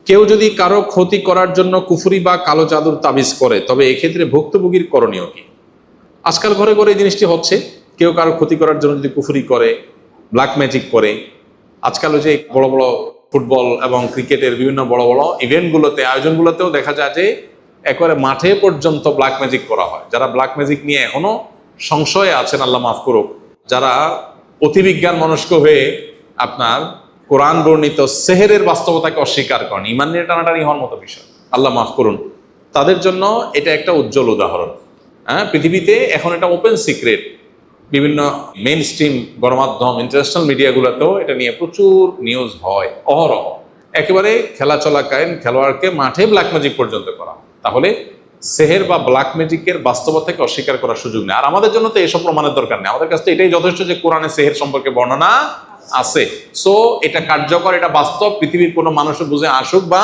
কেউ যদি কারো ক্ষতি করার জন্য কুফরি বা কালো জাদুর তাবিজ করে, তবে এক্ষেত্রে ভুক্তভোগীর করণীয় কি? আজকাল ঘরে ঘরে এই জিনিসটি হচ্ছে। কেউ কারো ক্ষতি করার জন্য যদি কুফরি করে, ব্ল্যাক ম্যাজিক করে, আজকাল যে বড় বড় ফুটবল এবং ক্রিকেটের বিভিন্ন বড় বড় ইভেন্টগুলোতে, আয়োজনগুলোতেও দেখা যায় যে একেবারে মাঠে পর্যন্ত ব্ল্যাক ম্যাজিক করা হয়। যারা ব্ল্যাক ম্যাজিক নিয়ে এখনো সংশয়ে আছেন, আল্লাহ মাফ করুক, যারা অতিবিজ্ঞান মনস্ক হয়ে আপনার কোরআন বর্ণিত সেহেরের বাস্তবতাকে অস্বীকার করেন, ইমান নিয়ে টানাটানি হওয়ার মতো বিষয়, আল্লাহ মাফ করুন, তাদের জন্য এটা একটা উজ্জ্বল উদাহরণ। হ্যাঁ, পৃথিবীতে এখন এটা ওপেন সিক্রেট। বিভিন্ন মেইন স্ট্রিম গণমাধ্যম, ইন্টারন্যাশনাল মিডিয়াগুলোতেও এটা নিয়ে প্রচুর নিউজ হয় অহরহ। একেবারে খেলা চলাকালীন খেলোয়াড়কে মাঠে ব্ল্যাক ম্যাজিক পর্যন্ত করা। তাহলে সেহের বা ব্ল্যাক ম্যাজিকের বাস্তবতাকে অস্বীকার করার সুযোগ নেই। আর আমাদের জন্য তো এসব প্রমাণের দরকার নেই, আমাদের কাছে তো এটাই যথেষ্ট যে কোরআনে সেহের সম্পর্কে বর্ণনা আছে। সো এটা কার্যকর, এটা বাস্তব। পৃথিবীর কোনো মানুষও বুঝে আসুক বা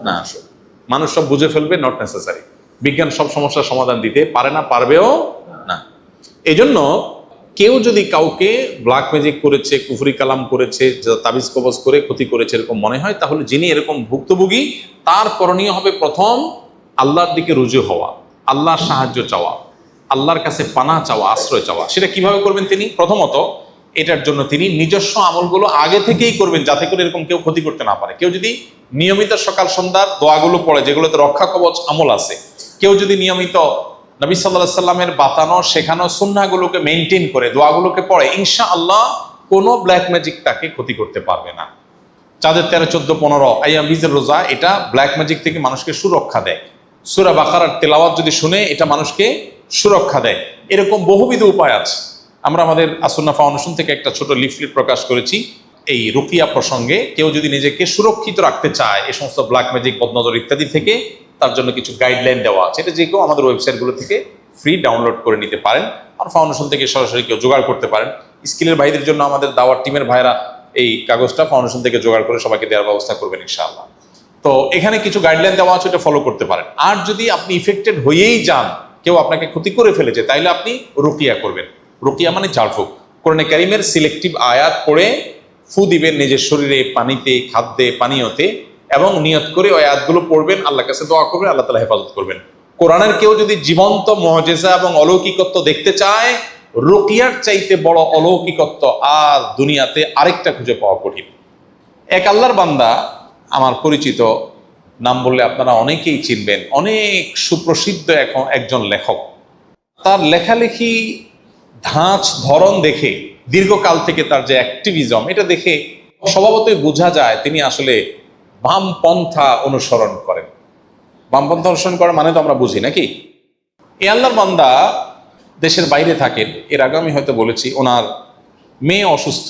না আসুক, মানুষ সব বুঝে ফেলবে, নট নেসেসারি। বিজ্ঞান সব সমস্যার সমাধান দিতে পারে না, পারবেও না। এই জন্য কেউ যদি কাউকে ব্ল্যাক ম্যাজিক করেছে, কুফরি কালাম করেছে, তাবিজ কবজ করে ক্ষতি করেছে এরকম মনে হয়, তাহলে যিনি এরকম ভুক্তভোগী তার করণীয় হবে প্রথম আল্লাহর দিকে রুজু হওয়া, আল্লাহর সাহায্য চাওয়া, আল্লাহর কাছে পানা চাওয়া, আশ্রয় চাওয়া। সেটা কিভাবে করবেন তিনি? প্রথমত এটার জন্য তিনি নিজস্ব আমলগুলো আগে থেকেই করবেন, যাতে করে এরকম কেউ ক্ষতি করতে না পারে। কেউ যদি নিয়মিত সকাল সন্ধ্যার দোয়াগুলো পড়ে, যেগুলোতে রক্ষা কবচ আমল আছে, কেউ যদি নিয়মিত নবী সাল্লাল্লাহু আলাইহি সাল্লামের বাতানো শেখানো সুন্নাহগুলোকে মেনটেন করে দোয়াগুলোকে পড়ে, ইনশাআল্লাহ কোনো ব্ল্যাক ম্যাজিক তাকে ক্ষতি করতে পারবে না। চাঁদের 13, 14, 15 আইয়াম বীজের রোজা, এটা ব্ল্যাক ম্যাজিক থেকে মানুষকে সুরক্ষা দেয়। সূরা বাকারার তেলাওয়াত যদি শুনে, এটা মানুষকে সুরক্ষা দেয়। এরকম বহুবিধ উপায় আছে। আমরা আমাদের আসুন্নাহ ফাউন্ডেশন থেকে একটা ছোট লিফলেট প্রকাশ করেছি এই রুকিয়া প্রসঙ্গে। কেউ যদি নিজেকে সুরক্ষিত রাখতে চায় এই সমস্ত ব্ল্যাক ম্যাজিক, বদনজর ইত্যাদি থেকে, তার জন্য কিছু গাইডলাইন দেওয়া আছে। এটা যে কেউ আমাদের ওয়েবসাইটগুলো থেকে ফ্রি ডাউনলোড করে নিতে পারেন, আর ফাউন্ডেশন থেকে সরাসরি কেউ জোগাড় করতে পারেন। স্কিলের ভাইদের জন্য আমাদের দাওয়ার টিমের ভাইরা এই কাগজটা ফাউন্ডেশন থেকে জোগাড় করে সবাইকে দেওয়ার ব্যবস্থা করবেন ইনশাআল্লাহ। তো এখানে কিছু গাইডলাইন দেওয়া আছে, এটা ফলো করতে পারেন। আর যদি আপনি ইফেক্টেড হয়েই যান, কেউ আপনাকে ক্ষতি করে ফেলেছে, তাইলে আপনি রুকিয়া করবেন। রুকিয়া মানে ঝাড়ফুঁক। কোরআনে কারিমের সিলেক্টিভ আয়াত পড়ে ফু দিবেন নিজের শরীরে, পানিতে, খাদ্যে, পানীয়তে, এবং নিয়ত করে ওই আয়াতগুলো পড়বেন, আল্লাহর কাছে দোয়া করবেন, আল্লাহ তাআলা হেফাজত করবেন। কোরআনের কেউ যদি জীবন্ত মুআজিজা এবং অলৌকিকত্ব দেখতে চায়, রুকিয়ার চাইতে বড় অলৌকিকত্ব আর দুনিয়াতে আরেকটা খুঁজে পাওয়া কঠিন। এক আল্লাহর বান্দা, আমার পরিচিত, নাম বললে আপনারা অনেকেই চিনবেন, অনেক সুপ্রসিদ্ধ এখন একজন লেখক। তার লেখালেখি ধাঁচ ধরন দেখে, দীর্ঘকাল থেকে তার যে অ্যাক্টিভিজম, এটা দেখে স্বভাবতই বোঝা যায় তিনি আসলে বামপন্থা অনুসরণ করেন। বামপন্থা অনুসরণ করার মানে তো আমরা বুঝি নাকি? এই আল্লাহর বান্দা দেশের বাইরে থাকেন। এর আগে আমি হয়তো বলেছি, ওনার মেয়ে অসুস্থ।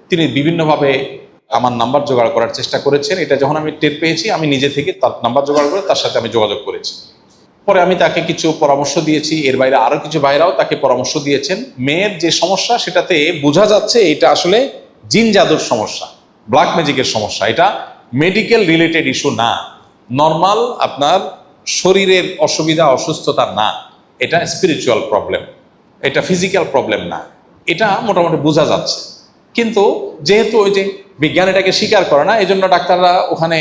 তিনি বিভিন্নভাবে আমার নাম্বার জোগাড় করার চেষ্টা করেছেন। এটা যখন আমি টের পেয়েছি, আমি নিজে থেকে তার নাম্বার জোগাড় করে তার সাথে আমি যোগাযোগ করেছি। পরে আমি তাকে কিছু পরামর্শ দিয়েছি, এর বাইরে আরো কিছু ভাইরাও তাকে পরামর্শ দিয়েছেন। মেয়ের যে সমস্যা, সেটাতে বোঝা যাচ্ছে এটা আসলে জিন জাদুর সমস্যা, ব্ল্যাক ম্যাজিকের সমস্যা। এটা মেডিকেল রিলেটেড ইস্যু না, নর্মাল আপনার শরীরের অসুবিধা, অসুস্থতা না। এটা স্পিরিচুয়াল প্রবলেম, এটা ফিজিক্যাল প্রবলেম না। এটা মোটামুটি বোঝা যাচ্ছে। কিন্তু যেহেতু ওই যে বিজ্ঞান এটাকে স্বীকার করে না, এই জন্য ডাক্তাররা ওখানে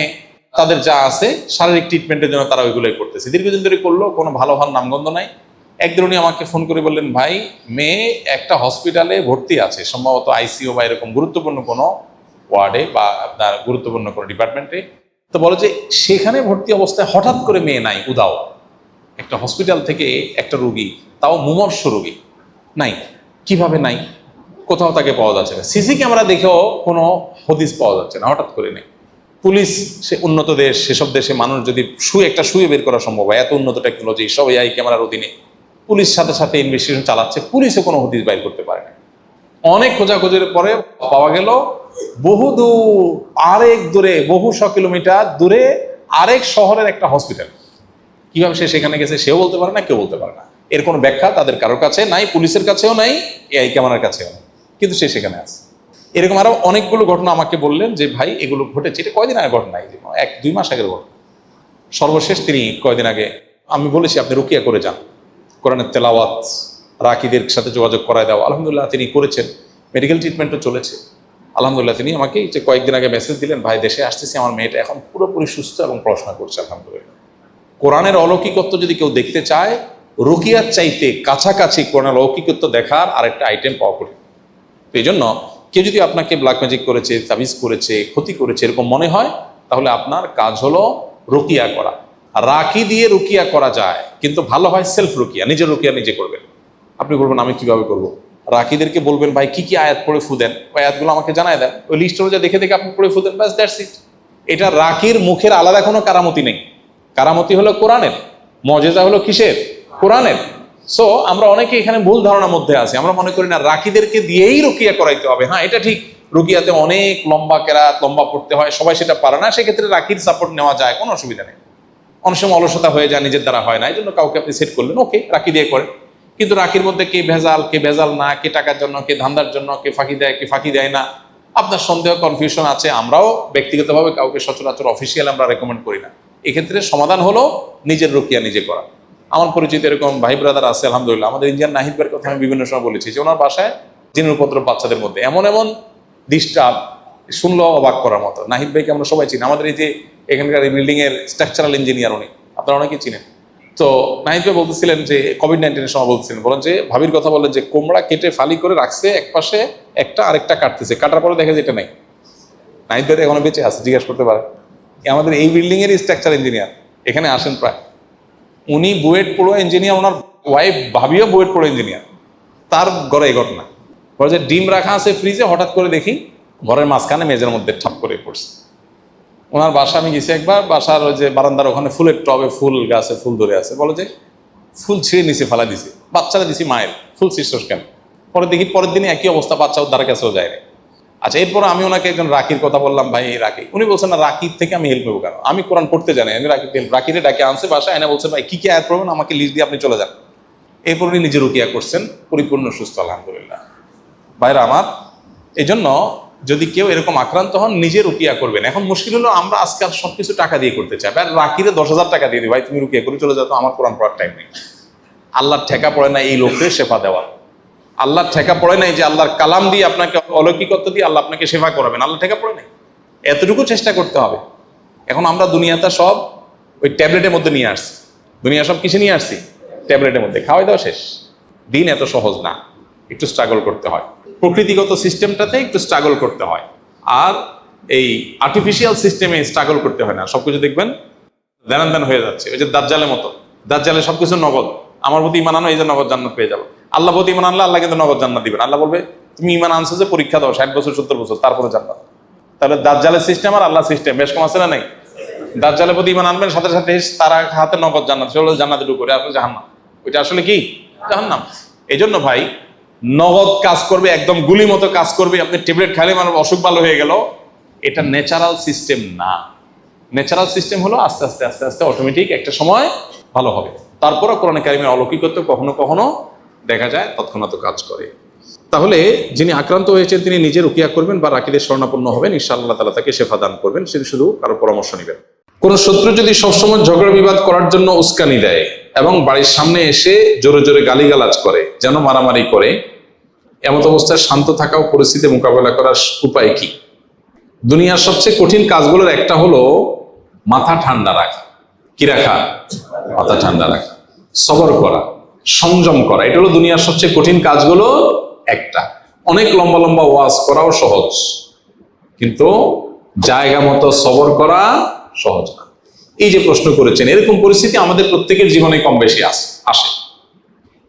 তাদের যা আছে শারীরিক ট্রিটমেন্টের জন্য তারা ওইগুলোই করতেছে। দীর্ঘদিন ধরে করলো, কোনো ভালো ভালো নামগন্ধ নাই। একদিন উনি আমাকে ফোন করে বললেন, ভাই, মেয়ে একটা হসপিটালে ভর্তি আছে, সম্ভবত আইসিইউ বা এরকম গুরুত্বপূর্ণ কোনো ওয়ার্ডে বা আপনার গুরুত্বপূর্ণ কোনো ডিপার্টমেন্টে। তো বলে যে সেখানে ভর্তি অবস্থায় হঠাৎ করে মেয়ে নাই, উদাও। একটা হসপিটাল থেকে একটা রোগী, তাও মুমূর্ষ রোগী, নাই। কিভাবে নাই? কোথাও তাকে পাওয়া যাচ্ছে না, সিসি ক্যামেরা দেখেও কোনো হদিস পাওয়া যাচ্ছে না, হঠাৎ করে নেই। পুলিশ, সে উন্নত দেশ, সেসব দেশে মানুষ যদি একটা শুয়ে বের করা সম্ভব হয়, এত উন্নত টেকনোলজি, সব এআই ক্যামেরার অধীনে, পুলিশ সাথে সাথে ইনভেস্টিগেশন চালাচ্ছে, পুলিশও কোনো হদিস বাইর করতে পারে না। অনেক খোঁজাখোঁজের পরে পাওয়া গেল বহু দূর, আরেক দূরে, বহু 100 কিলোমিটার দূরে আরেক শহরের একটা হসপিটাল। কিভাবে সে সেখানে গেছে সেও বলতে পারে না, কেউ বলতে পারে না। এর কোনো ব্যাখ্যা তাদের কারোর কাছে নাই, পুলিশের কাছেও নাই, এআই ক্যামেরার কাছেও নাই, কিন্তু সে সেখানে আছে। এরকম আরো অনেকগুলো ঘটনা আমাকে বললেন যে ভাই এগুলো ঘটেছে। এটা কয়দিন আগে ঘটনা, এই 1-2 মাস আগের ঘটনা। সর্বশেষ তিনি কয়দিন আগে, আমি বলেছি আপনি রুকিয়া করে যান, কোরআনের তেলাওয়াত, রাকিদের সাথে যোগাযোগ করায় দেওয়া, আলহামদুলিল্লাহ তিনি করেছেন। মেডিকেল ট্রিটমেন্টও চলেছে, আলহামদুলিল্লাহ তিনি আমাকে যে কয়েকদিন আগে মেসেজ দিলেন, ভাই দেশে আসতেছি, আমার মেয়েটা এখন পুরোপুরি সুস্থ এবং পড়াশোনা করছে আলহামদুলিল্লাহ। কোরআনের অলৌকিকত্ব যদি কেউ দেখতে চায়, রুকিয়ার চাইতে কাছাকাছি কোরআনের অলৌকিকত্ব দেখার আরেকটা আইটেম পাওয়া কঠিন। তো এই জন্য কেউ যদি আপনাকে ব্ল্যাক ম্যাজিক করেছে, তাবিজ করেছে, ক্ষতি করেছে এরকম মনে হয়, তাহলে আপনার কাজ হলো রুকিয়া করা। রাকি দিয়ে রুকিয়া করা যায়, কিন্তু ভালো হয় সেলফ রুকিয়া, নিজের রুকিয়া নিজে করবেন। আপনি বলবেন আমি কিভাবে করবো? রাকিদেরকে বলবেন ভাই কি কি আয়াত পড়ে ফু দেন, ওই আয়াতগুলো আমাকে জানায় দেন, ওই লিস্ট অনুযায়ী দেখে দেখে আপনি পড়ে ফু দেন, ব্যাস দ্যাটস ইট। এটা রাকির মুখের আলাদা কোনো কারামতি নেই। কারামতি হলো কোরআনের, মজেজা হলো কিসের? কোরআনের। সো আমরা অনেকে এখানে ভুল ধারণার মধ্যে আছি, আমরা মনে করি না রাকিদেরকে দিয়েই রুকিয়া করাইতে হবে। হ্যাঁ, এটা ঠিক, রুকিয়াতে অনেক লম্বা কেরাত, লম্বা পড়তে হয়, সবাই সেটা পারে না, সেক্ষেত্রে রাকির সাপোর্ট নেওয়া যায়, কোনো অসুবিধা নেই। অনেক সময় অলসতা হয়ে যায়, নিজের দ্বারা হয় না, এই জন্য কাউকে আপনি সেট করলেন, ওকে রাকি দিয়ে করেন। কিন্তু রাকির মধ্যে কে ভেজাল, কে ভেজাল না, কে টাকার জন্য, কে ধান্দার জন্য, কে ফাঁকি দেয়, কে ফাঁকি দেয় না, আপনার সন্দেহ কনফিউশন আছে। আমরাও ব্যক্তিগতভাবে কাউকে সচরাচর অফিসিয়াল আমরা রেকমেন্ড করি না। এক্ষেত্রে সমাধান হলো নিজের রুকিয়া নিজে করা। আমার পরিচিত এরকম ভাই ব্রাদার আছে আলহামদুলিল্লাহ। আমাদের ইন্ডিয়ান নাহিদ ভাইয়ের কথা আমি বিভিন্ন সময় বলেছি যে ওনার বাসায় জিনের উপদ্রব বাচ্চাদের মধ্যে এমন এমন ডিস্টার্ব, শুনলো অবাক করার মতো। নাহিদ ভাইকে আমরা সবাই চিনি, আমাদের এই যে এখানকার এই বিল্ডিং এর স্ট্রাকচারাল ইঞ্জিনিয়ার উনি, আপনারা অনেকেই চিনেন। তো নাহিদ ভাই বলতেছিলেন যে কোভিড-19 সময় বলতেছিলেন, বলেন যে ভাবির কথা বলেন যে কোমড়া কেটে ফালি করে রাখছে, এক পাশে একটা আরেকটা কাটতেছে, কাটার পরে দেখে যে এটা নাই। নাহিদ ভাই এখনো বেঁচে আছে, জিজ্ঞাসা করতে পারে। আমাদের এই বিল্ডিং এর স্ট্রাকচার ইঞ্জিনিয়ার এখানে আসেন প্রায়, উনি বুয়েট পড়ুয়া ইঞ্জিনিয়ার, ওনার ওয়াইফ ভাবিও বুয়েট পড়ুয়া ইঞ্জিনিয়ার। তার ঘরে এই ঘটনা, বলে যে ডিম রাখা আছে ফ্রিজে, হঠাৎ করে দেখি ঘরের মাঝখানে মেজের মধ্যে ঠাপ করে পড়ছে। ওনার বাসা আমি গেছি একবার, বাসার ওই যে বারান্দার ওখানে ফুলের টবে ফুল গাছে ফুল ধরে আছে, বলে যে ফুল ছিঁড়ে নিচে ফেলা দিছে, বাচ্চারা দিছি মায়ের, ফুল ছিঁড়ছস কেন? পরে দেখি পরের দিনে একই অবস্থা, বাচ্চা ওর দ্বারা কাছেও যায় না। আচ্ছা, এরপর আমি ওনাকে একজন রাকির কথা বললাম, ভাই এই রাকি, উনি বলছেন না রাকির থেকে আমি হেল্প নেবো কেন, আমি কোরআন পড়তে জানি, আমি রাকিরে ডাকে আনছে বাসা এনে, বলছেন ভাই কি কি আয়াত পড়বেন আমাকে লিস্ট দিয়ে আপনি চলে যান। এরপর উনি নিজে রুকিয়া করছেন, পরিপূর্ণ সুস্থ আলহামদুলিল্লাহ। ভাইরা আমার, এই জন্য যদি কেউ এরকম আক্রান্ত হন নিজে রুকিয়া করবেন। এখন মুশকিল হলো আমরা আজকাল সবকিছু টাকা দিয়ে করতে চাই, ভাই রাকিরে 10,000 টাকা দিয়ে দিই, ভাই তুমি রুকিয়া করে চলে যাও, তো আমার কোরআন পড়ার টাইম নেই। আল্লাহর ঠেকা পড়ে না এই লোককে শেফা দেওয়া, আল্লাহর ঠেকা পড়ে নাই যে আল্লাহর কালাম দিয়ে আপনাকে অলৌকিকত্ব দিয়ে আল্লাহ আপনাকে সেবা করাবেন, আল্লাহ ঠেকা পড়ে নাই। এতটুকু চেষ্টা করতে হবে। এখন আমরা দুনিয়াটা সব ওই ট্যাবলেটের মধ্যে নিয়ে আসছি, দুনিয়া সব কিছু নিয়ে আসছি ট্যাবলেটের মধ্যে, খাওয়াই দাও শেষ। দিন এত সহজ না, একটু স্ট্রাগল করতে হয়, প্রকৃতিগত সিস্টেমটাতে একটু স্ট্রাগল করতে হয়, আর এই আর্টিফিশিয়াল সিস্টেমে স্ট্রাগল করতে হয় না। সবকিছু দেখবেন দেনান দেন হয়ে যাচ্ছে, ওই যে দাজ্জালের মতো, দাজ্জালে সবকিছু নগদ, আমার প্রতি ইমান আনো এই যে নগদ জান্নাত পেয়ে যাবো। আল্লাহ প্রতি ইমান আনলে আল্লাহ কিন্তু নগদ জান্নাত দিবেন। আল্লাহ বলবে তুমি ইমান আনছো যে পরীক্ষা দাও 60 বছর 70 বছর, তারপরে জান্নাত। তাহলে দাজ্জালের সিস্টেম আর আল্লাহ সিস্টেম বেশ কম আছে না? নাই। দাজ্জালের প্রতি ইমান আনবেন, সাথে সাথে তার হাতে নগদ জান্নাত, সেগুলো জান্নাতে ঢুকবে, আসলে জাহান্নাম। ওইটা আসলে কি? জাহান্নাম। এই জন্য ভাই নগদ কাজ করবে, একদম গুলি মতো কাজ করবে, আপনি ট্যাবলেট খাইলে মানুষ অসুখ ভালো হয়ে গেল, এটা ন্যাচারাল সিস্টেম না। ন্যাচারাল সিস্টেম হলো আস্তে আস্তে আস্তে আস্তে অটোমেটিক একটা সময় ভালো হবে। তারপরও কোরআনে কারিমের অলৌকিকত্ব কখনো কখনো দেখা যায় তৎক্ষণাৎ কাজ করে। তাহলে যিনি আক্রান্ত হয়েছেন তিনি নিজে রুকিয়া করবেন বা রাকিদের শরণাপন্ন হবেন, ইনশাআল্লাহ তাআলা তাকে শেফা দান করবেন, সেটা শুধু কারো পরামর্শ নেবেন। কোন শত্রু যদি সবসময় ঝগড়া বিবাদ করার জন্য উস্কানি দেয় এবং বাড়ির সামনে এসে জোরে জোরে গালিগালাজ করে, যেন মারামারি করে, এমত অবস্থায় শান্ত থাকা ও পরিস্থিতি মোকাবেলা করার উপায় কি? দুনিয়ার সবচেয়ে কঠিন কাজগুলোর একটা হলো মাথা ঠান্ডা রাখা। কি রাখা? মাথা ঠান্ডা রাখা, সবর করা, সংযম করা। এটা হলো দুনিয়ার সবচেয়ে কঠিন কাজগুলো একটা। অনেক লম্বা লম্বা ওয়াজ করাও সহজ, কিন্তু জায়গা মতো সবর করা সহজ না। এই যে প্রশ্ন করেছেন, এরকম পরিস্থিতি আমাদের প্রত্যেকের জীবনে কম বেশি আসে।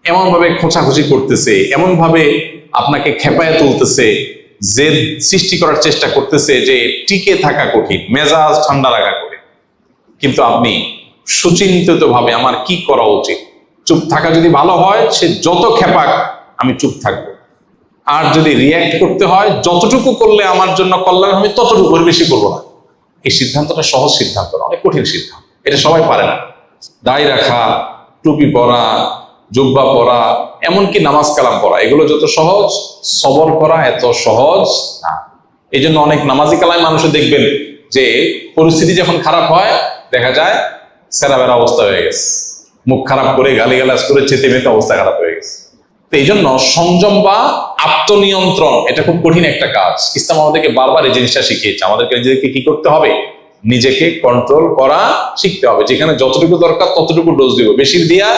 এমন ভাবে খোঁচাখুচি করতেছে, এমন ভাবে আপনাকে খেপায় তুলতেছে, জেদ সৃষ্টি করার চেষ্টা করতেছে যে টিকে থাকা কঠিন, মেজাজ ঠান্ডা রাখা কঠিন। কিন্তু আপনি সুচিন্তিত ভাবে আমার কি করা উচিত, চুপ থাকা যদি ভালো হয়, সে যত খেপাক আমি চুপ থাকবো। আর যদি রিয়্যাক্ট করতে হয়, যতটুকু করলে আমার জন্য কল্যাণ হবে ততটুকু, বেশি করবো না। এই সিদ্ধান্তটা সহজ সিদ্ধান্ত না, অনেক কঠিন সিদ্ধান্ত, এটা সবাই পারে না। দাড়ি রাখা, টুপি পরা, জুব্বা পরা, এমনকি নামাজ কালাম পড়া, এগুলো যত সহজ, সবর করা এত সহজ না। এই জন্য অনেক নামাজি কালাম মানুষের দেখবেন যে পরিস্থিতি যখন খারাপ হয় দেখা যায় সেরা বেড়া অবস্থা হয়ে গেছে, মুখ খারাপ করে গালিগালাজ করে চেতে মেতে অবস্থা খারাপ হয়ে গেছে। তো এই জন্য সংযম বা আত্মনিয়ন্ত্রণ এটা খুব কঠিন একটা কাজ। ইসলাম আমাদেরকে বারবার এই জিনিসটা শিখিয়েছে, আমাদেরকে নিজেদেরকে কি করতে হবে, নিজেকে কন্ট্রোল করা শিখতে হবে। যেখানে যতটুকু দরকার ততটুকু ডোজ দিব, বেশি দিয়া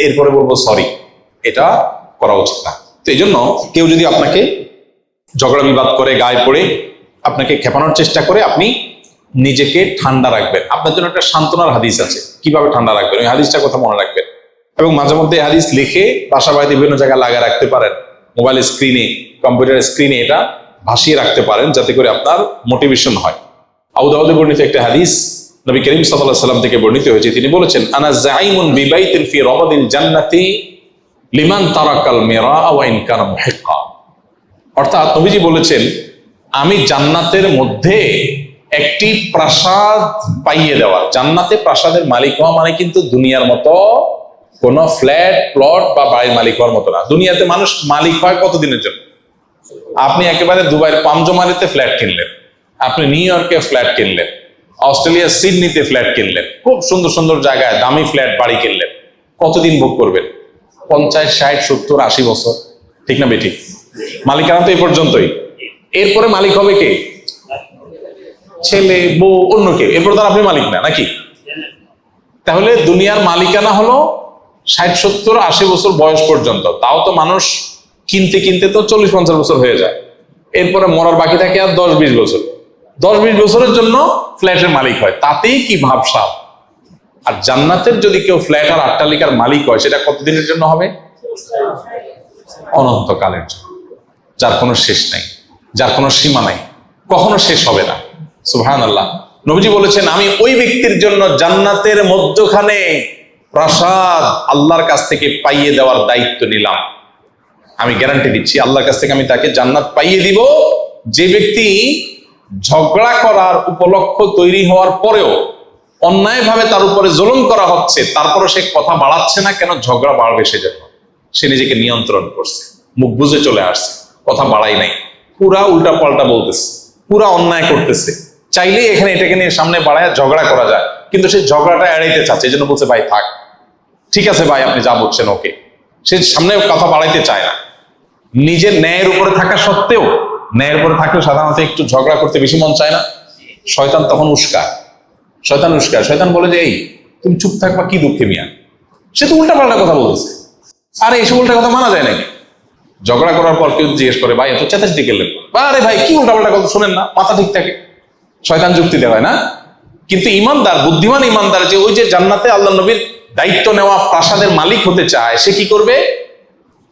এরপরে বলবো সরি, এটা করা উচিত না। তো এই জন্য কেউ যদি আপনাকে ঝগড়া বিবাদ করে, গায়ে পড়ে আপনাকে খেপানোর চেষ্টা করে, আপনি নিজেকে ঠান্ডা রাখবেন। আপনার জন্য একটা সান্ত্বনার হাদিস আছে, কিভাবে ঠান্ডা রাখবেন ওই হাদিসটার কথা মনে রাখবেন। এবং মাঝে মধ্যে হাদিস লিখে বাসা বাড়িতে বিভিন্ন জায়গায় লাগিয়ে রাখতে পারেন, মোবাইল স্ক্রিনে, কম্পিউটার স্ক্রিনে এটা ভাসিয়ে রাখতে পারেন, যাতে করে আপনার মোটিভেশন হয়। আবু দাউদে বর্ণিত একটা হাদিস নবী করিম সাল্লাল্লাহু আলাইহি সাল্লাম থেকে বর্ণিত হয়েছে, তিনি বলেছেন, আনা যাইমুন বিবাইতিন ফি রাবাদিল জান্নাতি লিমান তারাকাল মিরা ওয়া ইন কানা মুহিক্কা। অর্থাৎ নবীজি বলেছেন, আমি জান্নাতের মধ্যে একটি প্রাসাদ পাইয়ে দেওয়া। জান্নাতে প্রাসাদের মালিক হওয়া মানে কিন্তু দুনিয়ার মতো কোন ফ্ল্যাট প্লট বা বাড়ির মালিক হওয়ার মতো না। দুনিয়াতে মানুষ মালিক হয় কতদিনের জন্য? আপনি একেবারে দুবাইয়ের পামজমারিতে ফ্ল্যাট কিনলেন, আপনি নিউ ইয়র্কে ফ্ল্যাট কিনলেন, অস্ট্রেলিয়ার সিডনিতে ফ্ল্যাট কিনলেন, খুব সুন্দর সুন্দর জায়গায় দামি ফ্ল্যাট বাড়ি কিনলেন, কতদিন ভোগ করবেন? 50, 60, 70, 80 বছর, ঠিক না বেঠিক? মালিকানা তো এই পর্যন্তই। এরপরে মালিক হবে কে? ছেলে, বউ, অন্য কেউ। এরপর তো আপনি মালিক না, নাকি? তাহলে দুনিয়ার মালিকানা হলো 60, 70, 80 বছর বয়স পর্যন্ত। তাও তো মানুষ কিনতে কিনতে তো 40, 50 বছর হয়ে যায়। এরপরে মরার বাকি থাকে আর 10, 20 বছর। 10, 20 বছরের জন্য ফ্ল্যাটের মালিক হয়, তাতেই কি ভাবসাব। আর জান্নাতের যদি কেউ ফ্ল্যাট আর অট্টালিকার মালিক হয়, সেটা কতদিনের জন্য হবে? অনন্তকালের জন্য, যার কোনো শেষ নাই, যার কোনো সীমা নাই, কখনো শেষ হবে না। সুবহানাল্লাহ। নবীজি বলেছেন, আমি ওই ব্যক্তির জন্য জান্নাতের মধ্যখানে প্রাসাদ আল্লাহর কাছ থেকে পাইয়ে দেওয়ার দায়িত্ব নিলাম। আমি গ্যারান্টি দিচ্ছি, আল্লাহর কাছ থেকে আমি তাকে জান্নাত পাইয়ে দিব। যে ব্যক্তি ঝগড়া করার উপলক্ষ তৈরি হওয়ার পরেও অন্যায়ভাবে তার উপরে জুলুম করা হচ্ছে, তারপরে সে কথা বাড়াচ্ছে না, কেন? ঝগড়া বাড়বে সেজন্য। সে নিজেকে নিয়ন্ত্রণ করছে, মুখ বুঝে চলে আসছে, কথা বাড়াই নাই, পুরা উল্টা পাল্টা বলতেছে, পুরা অন্যায় করতেছে। চাইলেই এখানে এটাকে নিয়ে সামনে বাড়ায় ঝগড়া করা যায়, কিন্তু সে ঝগড়াটা এড়াইতে চাচ্ছে, এই জন্য বলছে, ভাই থাক, ঠিক আছে ভাই, আপনি যা বলছেন ওকে। সে সামনে কথা বাড়াইতে চায় না। নিজের ন্যায়ের উপরে থাকা সত্ত্বেও, ন্যায়ের উপরে থাকলেও সাধারণত একটু ঝগড়া করতে বেশি মন চায় না। শয়তান তখন উস্কায়, শয়তান বলে যে, এই তুমি চুপ থাকবা, কি দুঃখে মিয়া, সে তো উল্টা পাল্টা কথা বলতেছে। আরে এইসব উল্টা কথা মানা যায় নাকি? ঝগড়া করার পর কেউ জিজ্ঞেস করে, ভাই এত চেতাচেতি করলেন, আরে ভাই কি উল্টা পাল্টা কথা শোনেন না, মাথা ঠিক থাকে। শয়তান যুক্তি দেওয়ায় না। কিন্তু ইমানদার, বুদ্ধিমান ইমানদার, যে ওই যে জান্নাতে আল্লাহ নবীর দায়িত্ব নেওয়া প্রাসাদের মালিক হতে চায়, সে কি করবে?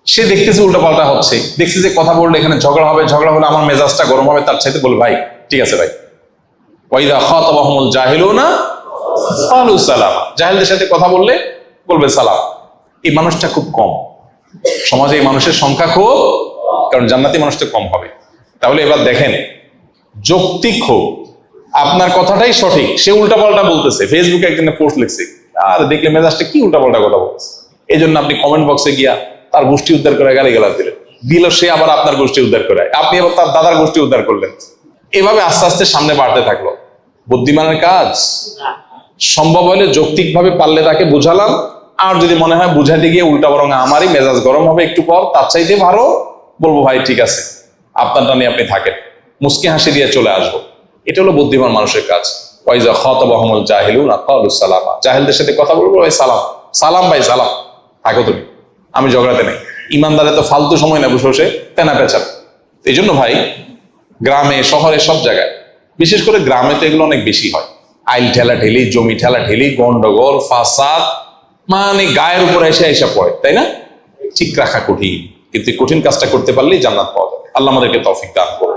সে দেখতেছে উল্টা পাল্টা হচ্ছে, দেখছে যে কথা বললে এখানে ঝগড়া হবে, ঝগড়া হলে আমার মেজাজটা গরম হবে, তার চাইতে বলে, ভাই ঠিক আছে ভাই, ওয়াইদা খাতাবাহুমুল জাহিলুনা ক্বালু সালামা, জাহেলদের সাথে কথা বললে বলবে সালাম। এই মানুষটা খুব কম সমাজে, এই মানুষের সংখ্যা খুব, কারণ জান্নাতি মানুষটা কম হবে। তাহলে এবার দেখেন, যৌক্তিক হোক, আপনার কথাটাই সঠিক, সে উল্টাপাল্টা বলতেছে, ফেসবুকে একদিনে পোস্ট লিখছে, আর দেখলে মেজাজটা কি উল্টাপাল্টা কথা বলতেছে, এই জন্য আপনি কমেন্ট বক্সে গিয়া তার গোষ্ঠী উদ্ধার করে গালিগালাজ দিলেন, দিল সে আবার আপনার গোষ্ঠী উদ্ধার করে, আপনি আবার তার দাদার গোষ্ঠী উদ্ধার করলেন। এভাবে আস্তে আস্তে সামনে বাড়তে থাকলো। বুদ্ধিমানের কাজ সম্ভব হলে যৌক্তিকভাবে পারলে তাকে বুঝালাম, আর যদি মনে হয় বুঝাতে গিয়ে উল্টা বরং আমারই মেজাজ গরম হবে একটু পর, তার চাইতে ভালো বলবো, ভাই ঠিক আছে, আপনারটা নিয়ে আপনি থাকেন, মুস্কি হাসি দিয়ে চলে আসবো। এটা হলো বুদ্ধিমান মানুষের কাজ। ওয়াইজা খাতাবাহুমুল জাহিলুনা ক্বালু সালামা, জাহেলদের সাথে কথা বলবো, ভাই সালাম, সালাম ভাই সালাম, থাকো তুমি, আমি ঝগড়াতে নেই। ইমানদারে তো ফালতু সময় না বসে বসে পেনা পেঁচাবে। এই জন্য ভাই, গ্রামে শহরে সব জায়গায়, বিশেষ করে গ্রামে তো এগুলো অনেক বেশি হয়। আইল ঠেলা ঠেলি, জমি ঠেলা ঠেলি, গন্ডগোল, ফাসাদ, মানে গায়ের উপরে এসে পড়ে, তাই না? ঠিক রাখা কঠিন, কিন্তু কঠিন কাজটা করতে পারলেই জান্নাত পাওয়া যাবে। আল্লাহ আমাদেরকে তৌফিক দান করুন।